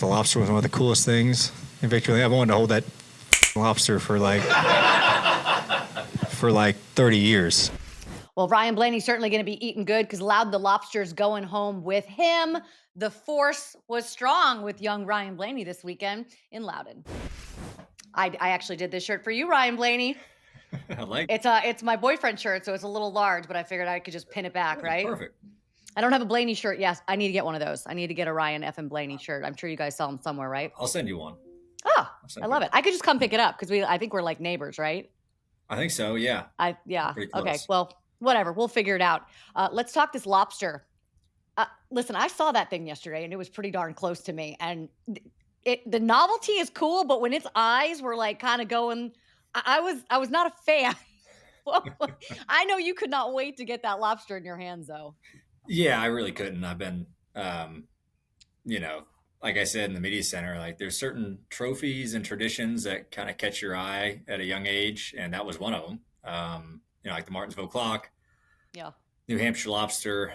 the lobster was one of the coolest things in victory. I've wanted to hold that lobster for like 30 years. Well, Ryan Blaney's certainly going to be eating good because Loud the Lobster's going home with him. The force was strong with young Ryan Blaney this weekend in Loudon. I actually did this shirt for you, Ryan Blaney. I like it's my boyfriend's shirt, so it's a little large, but I figured I could just pin it back, right? Perfect. I don't have a Blaney shirt. Yes, I need to get one of those. I need to get a Ryan F. and Blaney shirt. I'm sure you guys sell them somewhere, right? I'll send you one. Oh, I love it. I could just come pick it up because I think we're like neighbors, right? I think so. Yeah. Okay. Well, whatever. We'll figure it out. Let's talk this lobster. Listen, I saw that thing yesterday and it was pretty darn close to me. And the novelty is cool, but when its eyes were like kind of going, I was not a fan. I know you could not wait to get that lobster in your hands, though. Yeah, I really couldn't. I've been, like I said in the media center, like there's certain trophies and traditions that kind of catch your eye at a young age, and that was one of them. Like the Martinsville clock. Yeah. New Hampshire lobster,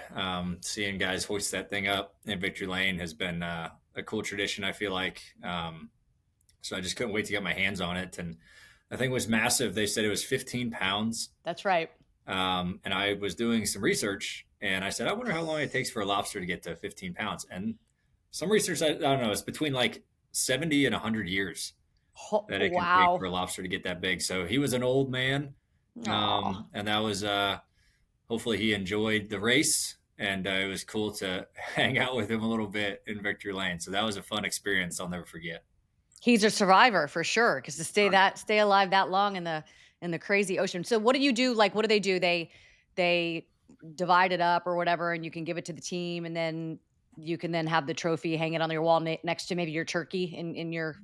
seeing guys hoist that thing up in Victory Lane has been a cool tradition, I feel like. So I just couldn't wait to get my hands on it. And I think it was massive. They said it was 15 pounds. That's right. And I was doing some research and I said, I wonder how long it takes for a lobster to get to 15 pounds. And some research, I don't know, it's between like 70 and 100 years that it can take for a lobster to get that big. So he was an old man. And that was, hopefully he enjoyed the race, and it was cool to hang out with him a little bit in Victory Lane. So that was a fun experience I'll never forget. He's a survivor for sure, because to stay alive that long in the crazy ocean. So what do you do? Like, what do? They divide it up or whatever, and you can give it to the team, and then you can then have the trophy, hang it on your wall next to maybe your turkey in your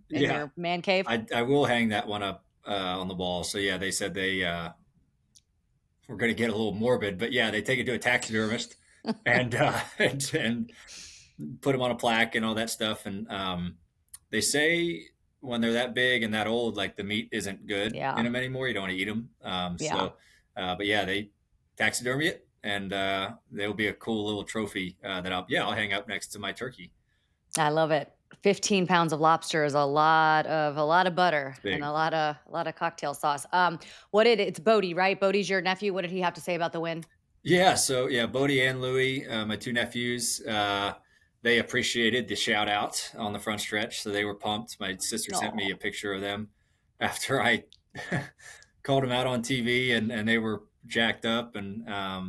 man cave. I will hang that one up on the wall. So yeah, they said we're going to get a little morbid, but yeah, they take it to a taxidermist and put them on a plaque and all that stuff. And they say when they're that big and that old, like the meat isn't good in them anymore. You don't want to eat them. But yeah, they taxidermy it, and there'll be a cool little trophy that I'll hang up next to my turkey. I love it. 15 pounds of lobster is a lot of butter and a lot of cocktail sauce. It's Bodie, right? Bodie's your nephew. What did he have to say about the win? Yeah. So yeah, Bodie and Louie, my two nephews, they appreciated the shout out on the front stretch. So they were pumped. My sister sent me a picture of them after I called them out on TV, and they were jacked up. And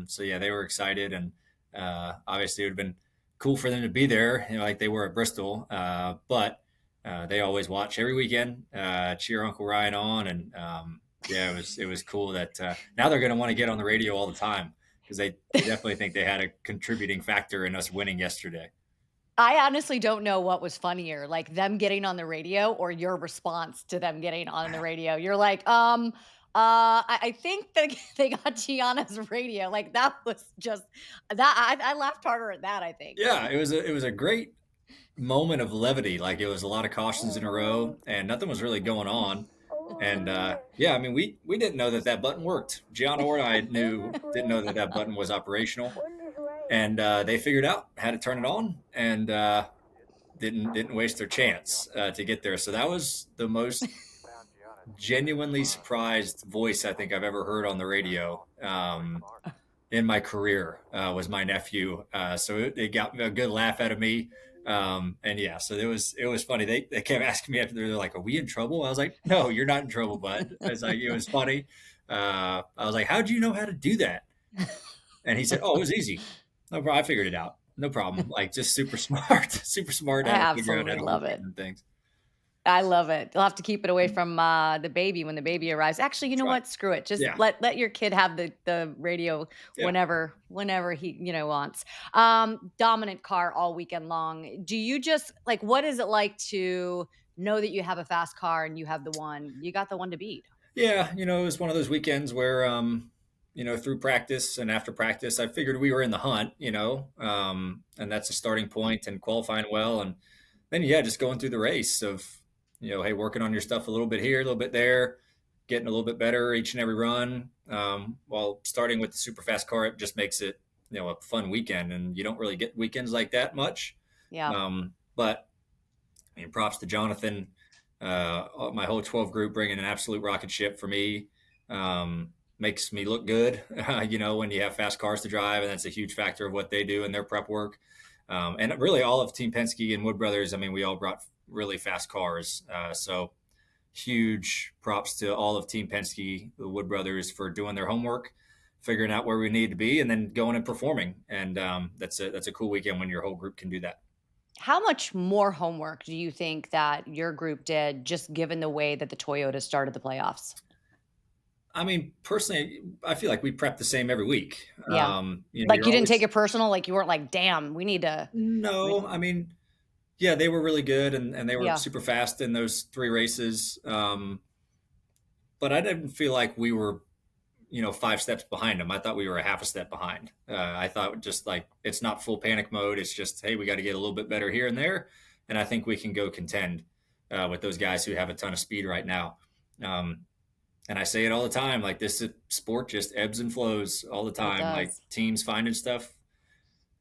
so yeah, they were excited, and obviously it would have been cool for them to be there, like they were at Bristol. But they always watch every weekend, cheer Uncle Ryan on. And it was cool that now they're going to want to get on the radio all the time, because they definitely think they had a contributing factor in us winning yesterday. I honestly don't know what was funnier, like them getting on the radio or your response to them getting on the radio. You're like, I think that they got Gianna's radio. Like that was just that. I laughed harder at that, I think. Yeah, it was a great moment of levity. Like it was a lot of cautions in a row, and nothing was really going on. And I mean, we didn't know that button worked. Gianna or I didn't know that button was operational, and they figured out how to turn it on, and didn't waste their chance to get there. So that was the most genuinely surprised voice I think I've ever heard on the radio in my career was my nephew. So it got a good laugh out of me. So it was funny. They kept asking me after, they're like, "Are we in trouble?" I was like, "No, you're not in trouble, bud." It was funny. I was like, "How'd you know how to do that?" And he said, "Oh, it was easy. No problem. I figured it out. No problem." Like just super smart. I absolutely love it. Things. I love it. You'll have to keep it away from the baby when the baby arrives. Actually, you know what? Screw it. Just let your kid have the radio whenever he wants. Dominant car all weekend long. Do you just what is it like to know that you have a fast car and you got the one to beat? Yeah, it was one of those weekends where through practice and after practice, I figured we were in the hunt, and that's a starting point, and qualifying well, and then just going through the race of hey, working on your stuff a little bit here, a little bit there, getting a little bit better each and every run. While starting with the super fast car, it just makes it, a fun weekend, and you don't really get weekends like that much. Yeah. But I mean, props to Jonathan, my whole 12 group bringing an absolute rocket ship for me. Makes me look good, when you have fast cars to drive, and that's a huge factor of what they do in their prep work. And really all of Team Penske and Wood Brothers, I mean, we all brought really fast cars. So huge props to all of Team Penske, the Wood Brothers, for doing their homework, figuring out where we need to be, and then going and performing. And that's a cool weekend when your whole group can do that. How much more homework do you think that your group did, just given the way that the Toyota started the playoffs? I mean, personally, I feel like we prep the same every week. Yeah. Like You're you didn't take always it personal. Like you weren't like, damn, we need to. no. I mean, yeah, they were really good, and they were Yeah. super fast in those 3 races. But I didn't feel like we were 5 steps behind them. I thought we were a half a step behind. I thought just like it's not full panic mode. It's just, hey, we got to get a little bit better here and there, and I think we can go contend with those guys who have a ton of speed right now. And I say it all the time, like this sport just ebbs and flows all the It time. Like does. teams finding stuff,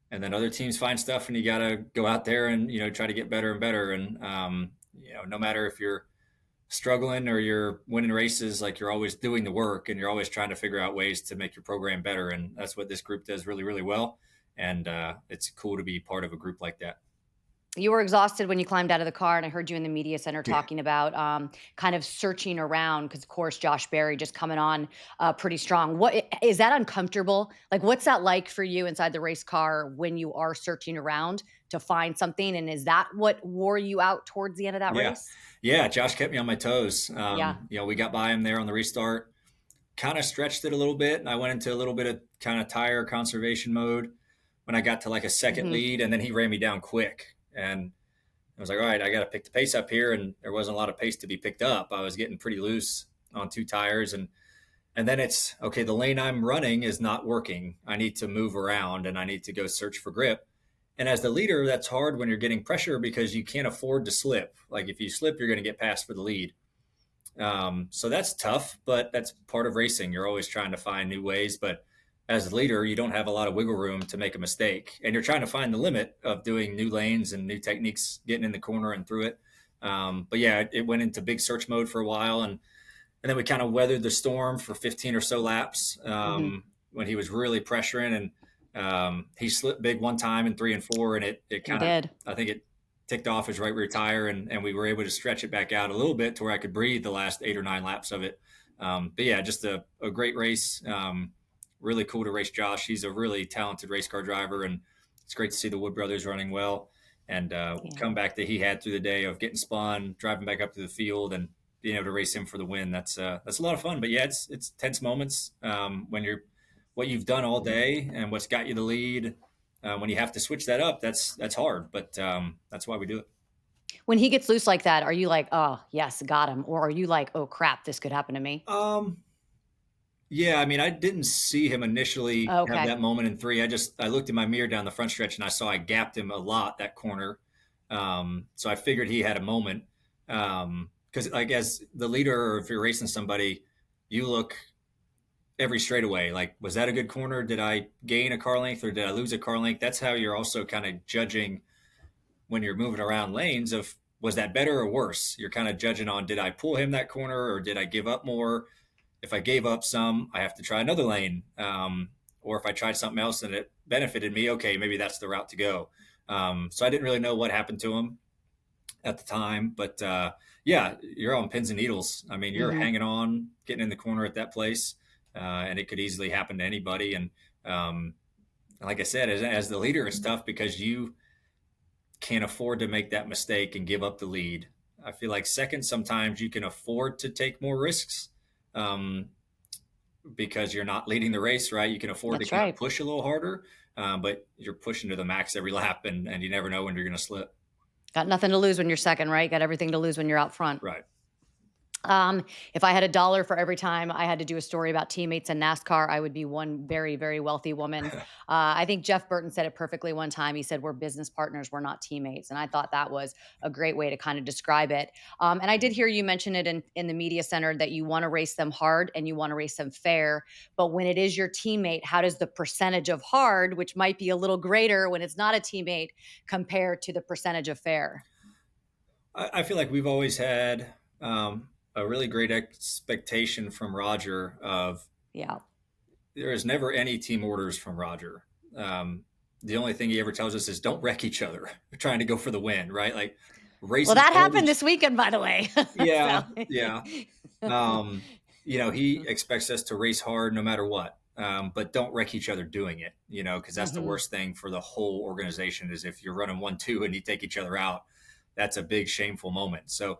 and then other teams find stuff, and you got to go out there and try to get better and better. And no matter if you're struggling or you're winning races, like you're always doing the work and you're always trying to figure out ways to make your program better. And that's what this group does really, really well. And it's cool to be part of a group like that. You were exhausted when you climbed out of the car, and I heard you in the media center Yeah. talking about kind of searching around because, of course, Josh Berry just coming on pretty strong. What is that uncomfortable? Like, what's that like for you inside the race car when you are searching around to find something? And is that what wore you out towards the end of that Yeah. race? Yeah. Josh kept me on my toes. Yeah. We got by him there on the restart, kind of stretched it a little bit. And I went into a little bit of kind of tire conservation mode when I got to like a second Hmm. lead, and then he ran me down quick. And I was like, all right, I got to pick the pace up here. And there wasn't a lot of pace to be picked up. I was getting pretty loose on 2 tires. And then it's, okay, the lane I'm running is not working. I need to move around and I need to go search for grip. And as the leader, that's hard when you're getting pressure because you can't afford to slip. Like if you slip, you're going to get passed for the lead. So that's tough, but that's part of racing. You're always trying to find new ways. But as a leader, you don't have a lot of wiggle room to make a mistake. And you're trying to find the limit of doing new lanes and new techniques, getting in the corner and through it. But yeah, it went into big search mode for a while. And then we kind of weathered the storm for 15 or so laps Hmm. when he was really pressuring. And he slipped big one time in 3 and 4. And it He kind of, did. I think it ticked off his right rear tire. And we were able to stretch it back out a little bit to where I could breathe the last 8 or 9 laps of it. But yeah, just a great race. Really cool to race Josh. He's a really talented race car driver, and it's great to see the Wood Brothers running well. And Yeah. comeback that he had through the day of getting spun, driving back up to the field, and being able to race him for the win. That's a lot of fun. But yeah, it's tense moments when you're what you've done all day and what's got you the lead. When you have to switch that up, that's hard. But that's why we do it. When he gets loose like that, are you like, oh, yes, got him? Or are you like, oh, crap, this could happen to me? Yeah, I mean, I didn't see him initially have Okay. that moment in 3. I looked in my mirror down the front stretch and I saw I gapped him a lot that corner. So I figured he had a moment. Because like as the leader, or if you're racing somebody, you look every straightaway. Like, was that a good corner? Did I gain a car length or did I lose a car length? That's how you're also kind of judging when you're moving around lanes of, was that better or worse? You're kind of judging on, did I pull him that corner or did I give up more? If I gave up some, I have to try another lane. Or if I tried something else and it benefited me, okay, maybe that's the route to go. So I didn't really know what happened to him at the time, but yeah, you're on pins and needles. I mean, you're Hmm. hanging on, getting in the corner at that place, and it could easily happen to anybody. And like I said, as the leader, it's tough because you can't afford to make that mistake and give up the lead. I feel like second, sometimes you can afford to take more risks um, because you're not leading the race, right? You can afford to That's kind of right. push a little harder, but you're pushing to the max every lap, and you never know when you're going to slip. Got nothing to lose when you're second, right? Got everything to lose when you're out front. Right. If I had $1 for every time I had to do a story about teammates in NASCAR, I would be one very, very wealthy woman. I think Jeff Burton said it perfectly one time. He said, "We're business partners, we're not teammates." And I thought that was a great way to kind of describe it. And I did hear you mention it in the media center that you want to race them hard and you want to race them fair. But when it is your teammate, how does the percentage of hard, which might be a little greater when it's not a teammate, compare to the percentage of fair? I feel like we've always had a really great expectation from Roger of Yeah. there is never any team orders from Roger. Um, the only thing he ever tells us is don't wreck each other. We're trying to go for the win, right? Like race Well, as that hard happened as this weekend, by the way. yeah, So. yeah. He expects us to race hard no matter what, but don't wreck each other doing it, because that's the Mhm. worst thing for the whole organization is if you're running 1-2 and you take each other out, that's a big shameful moment. So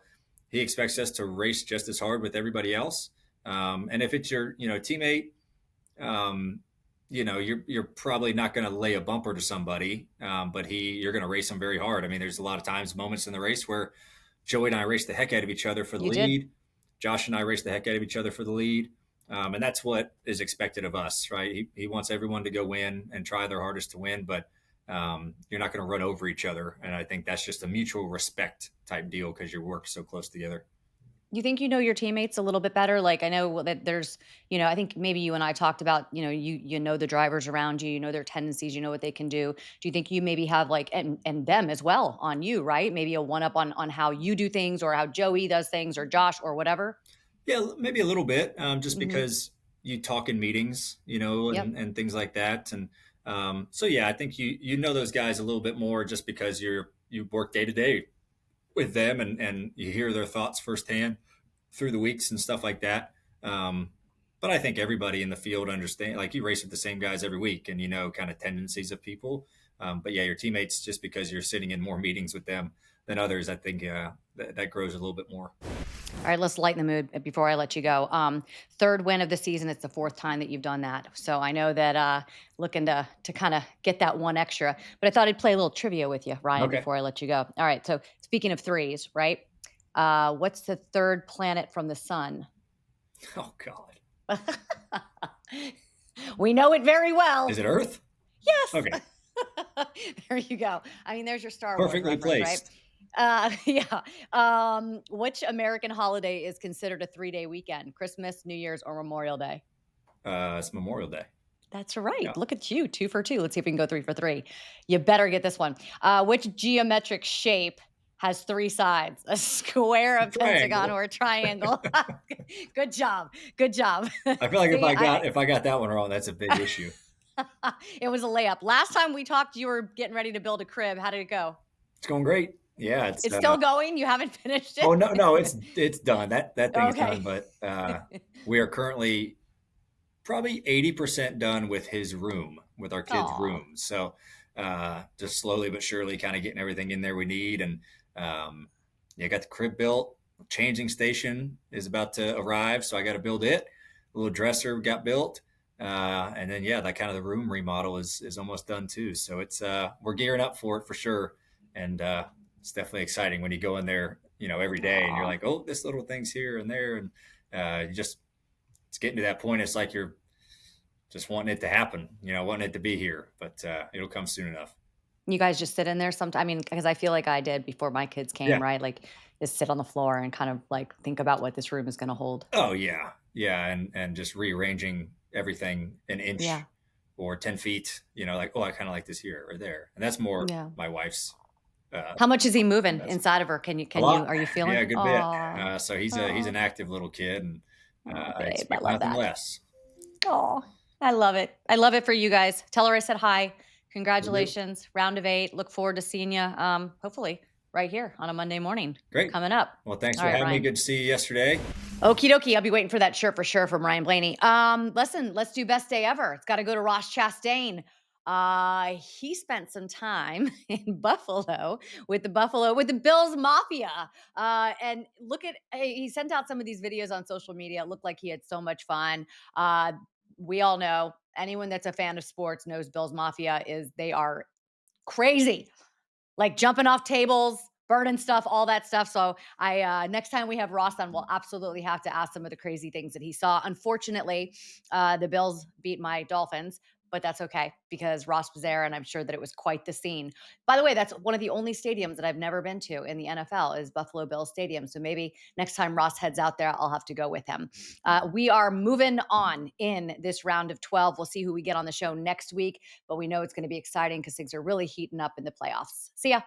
he expects us to race just as hard with everybody else. And if it's your, teammate, um, you're probably not going to lay a bumper to somebody, but you're going to race them very hard. I mean, there's a lot of times, moments in the race where Joey and I raced the heck out of each other for the You did. lead. Josh and I raced the heck out of each other for the lead. And that's what is expected of us, right? He wants everyone to go win and try their hardest to win, but you're not going to run over each other. And I think that's just a mutual respect type deal because you work so close together. You think you know your teammates a little bit better? Like I know that there's, I think maybe you and I talked about, you know the drivers around you, you know their tendencies, you know what they can do. Do you think you maybe have like and them as well on you, right? Maybe a one up on how you do things or how Joey does things or Josh or whatever? Yeah, maybe a little bit, just Mhm. because you talk in meetings, Yep. and things like that. And so, yeah, I think you know those guys a little bit more just because you work day to day with them and you hear their thoughts firsthand through the weeks and stuff like that. Um, but I think everybody in the field understand. Like you race with the same guys every week, and you know kind of tendencies of people. But yeah, your teammates, just because you're sitting in more meetings with them than others, I think that grows a little bit more. All right, let's lighten the mood before I let you go. Third win of the season. It's the fourth time that you've done that. So I know that looking to kind of get that one extra. But I thought I'd play a little trivia with you, Ryan, Okay. before I let you go. All right. So speaking of threes, right? What's the third planet from the sun? Oh God. We know it very well. Is it Earth? Yes. Okay. There you go. I mean, there's your Star Wars Perfectly reference, right? placed. Yeah. Which American holiday is considered a 3-day weekend? Christmas, New Year's, or Memorial Day? It's Memorial Day. That's right. Yeah. Look at you, 2 for 2. Let's see if we can go 3 for 3. You better get this one. Which geometric shape has 3 sides? A square, a pentagon, Triangle. or a triangle? Good job. Good job. I feel like See, if I got that one wrong, that's a big issue. it was a layup. Last time we talked, you were getting ready to build a crib. How did it go? It's going great. Yeah, it's It's still going. You haven't finished oh it. no, it's done. That thing is Okay. done, but we are currently probably 80% done with his room, with our kids' Aw. room. So just slowly but surely kind of getting everything in there we need. And um, yeah, got the crib built. Changing station is about to arrive, so I got to build it. A little dresser got built. And then yeah, that kind of the room remodel is almost done too. So it's we're gearing up for it for sure. And it's definitely exciting when you go in there, every day and you're Aw. like, oh, this little thing's here and there. And you just it's getting to that point. It's like you're just wanting it to happen, wanting it to be here, but it'll come soon enough. You guys just sit in there sometime. I mean, because I feel like I did before my kids came, Yeah. right? Like, just sit on the floor and kind of like think about what this room is going to hold. Oh yeah. Yeah. And just rearranging everything an inch Yeah. or 10 feet, like, oh, I kind of like this here or there. And that's more Yeah. my wife's, How much is he moving that's inside of her? a lot. Are you Yeah. feeling? A good bit. Oh, So he's oh, an active little kid and oh, I babe. I expect love nothing that. less. Oh, I love it. I love it for you guys. Tell her I said hi. Will do. Congratulations. Round of 8. Look forward to seeing you. Hopefully right here on a Monday morning Great. coming up. Well, thanks All for right, having me. Ryan. Good to see you yesterday. Okie dokie. I'll be waiting for that shirt for sure from Ryan Blaney. Listen, let's do best day ever. It's got to go to Ross Chastain. He spent some time in Buffalo with the Bills Mafia. And look at he sent out some of these videos on social media. It looked like he had so much fun. We all know anyone that's a fan of sports knows Bills Mafia they are crazy, like jumping off tables, burning stuff, all that stuff. So I next time we have Ross on, we'll absolutely have to ask some of the crazy things that he saw. Unfortunately, the Bills beat my Dolphins, but that's okay because Ross was there, and I'm sure that it was quite the scene. By the way, that's one of the only stadiums that I've never been to in the NFL is Buffalo Bills Stadium. So maybe next time Ross heads out there, I'll have to go with him. We are moving on in this round of 12. We'll see who we get on the show next week, but we know it's going to be exciting because things are really heating up in the playoffs. See ya.